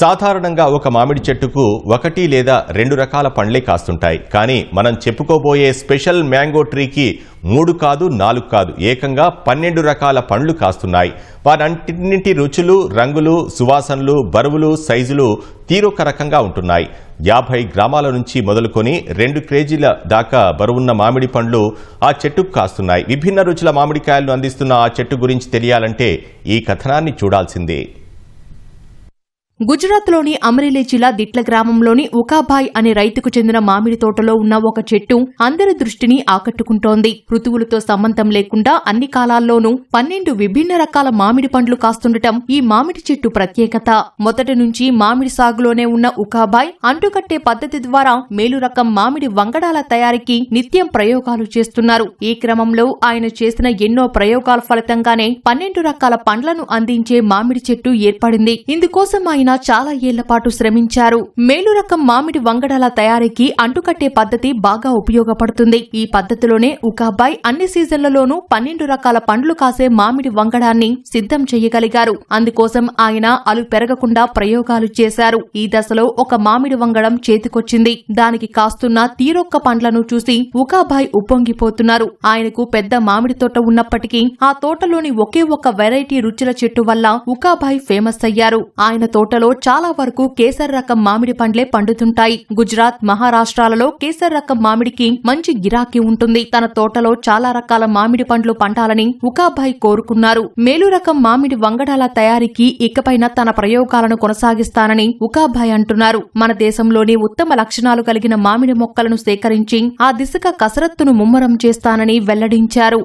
సాధారణంగా ఒక మామిడి చెట్టుకు 1 లేదా 2 రకాల పండ్లే కాస్తుంటాయి. కానీ మనం చెప్పుకోబోయే స్పెషల్ మ్యాంగో ట్రీకి 3 కాదు 4 కాదు ఏకంగా 12 రకాల పండ్లు కాస్తున్నాయి. వాటన్నింటి రుచులు, రంగులు, సువాసనలు, బరువులు, సైజులు తీరొక రకంగా ఉంటున్నాయి. 50 గ్రామాల నుంచి మొదలుకొని 2 కేజీల దాకా బరువున్న మామిడి పండ్లు ఆ చెట్టుకు కాస్తున్నాయి. విభిన్న రుచుల మామిడికాయలను అందిస్తున్న ఆ చెట్టు గురించి తెలియాలంటే ఈ కథనాన్ని చూడాల్సిందే. గుజరాత్లోని అమరేలీ జిల్లా దిట్ల గ్రామంలోని ఉకాభాయ్ అనే రైతుకు చెందిన మామిడి తోటలో ఉన్న ఒక చెట్టు అందరి దృష్టిని ఆకట్టుకుంటోంది. ఋతువులతో సంబంధం లేకుండా అన్ని కాలాల్లోనూ 12 విభిన్న రకాల మామిడి పండ్లు కాస్తుండటం ఈ మామిడి చెట్టు ప్రత్యేకత. మొదటి నుంచి మామిడి సాగులోనే ఉన్న ఉకాభాయ్ అంటుకట్టే పద్ధతి ద్వారా మేలు రకం మామిడి వంగడాల తయారీకి నిత్యం ప్రయోగాలు చేస్తున్నారు. ఈ క్రమంలో ఆయన చేసిన ఎన్నో ప్రయోగాల ఫలితంగానే 12 రకాల పండ్లను అందించే మామిడి చెట్టు ఏర్పడింది. ఇందుకోసం ఆయన చాలా ఏళ్ల పాటు శ్రమించారు. మేలు రకం మామిడి వంగడాల తయారీకి అంటుకట్టే పద్ధతి బాగా ఉపయోగపడుతుంది. ఈ పద్ధతిలోనే ఉకాభాయ్ అన్ని సీజన్లలోనూ 12 రకాల పండ్లు కాసే మామిడి వంగడాన్ని సిద్ధం చేయగలిగారు. అందుకోసం ఆయన అలు పెరగకుండా ప్రయోగాలు చేశారు. ఈ దశలో ఒక మామిడి వంగడం చేతికొచ్చింది. దానికి కాస్తున్న తీరొక్క పండ్లను చూసి ఉకాభాయ్ ఉప్పొంగిపోతున్నారు. ఆయనకు పెద్ద మామిడి తోట ఉన్నప్పటికీ ఆ తోటలోని ఒకే ఒక్క వెరైటీ రుచుల చెట్టు వల్ల ఉకాభాయ్ ఫేమస్ అయ్యారు. ఆయన తోటలో చాలా వరకు కేసర్ రకం మామిడి పండ్లే పండుతుంటాయి. గుజరాత్, మహారాష్ట్రాలలో కేసర్ రకం మామిడికి మంచి గిరాకీ ఉంటుంది. తన తోటలో చాలా రకాల మామిడి పండ్లు పండాలని ఉకాభాయ్ కోరుకున్నారు. మేలు రకం మామిడి వంగడాల తయారీకి ఇకపైన తన ప్రయోగాలను కొనసాగిస్తానని ఉకాభాయ్ అంటున్నారు. మన దేశంలోని ఉత్తమ లక్షణాలు కలిగిన మామిడి మొక్కలను సేకరించి ఆ దిశగా కసరత్తును ముమ్మరం చేస్తానని వెల్లడించారు.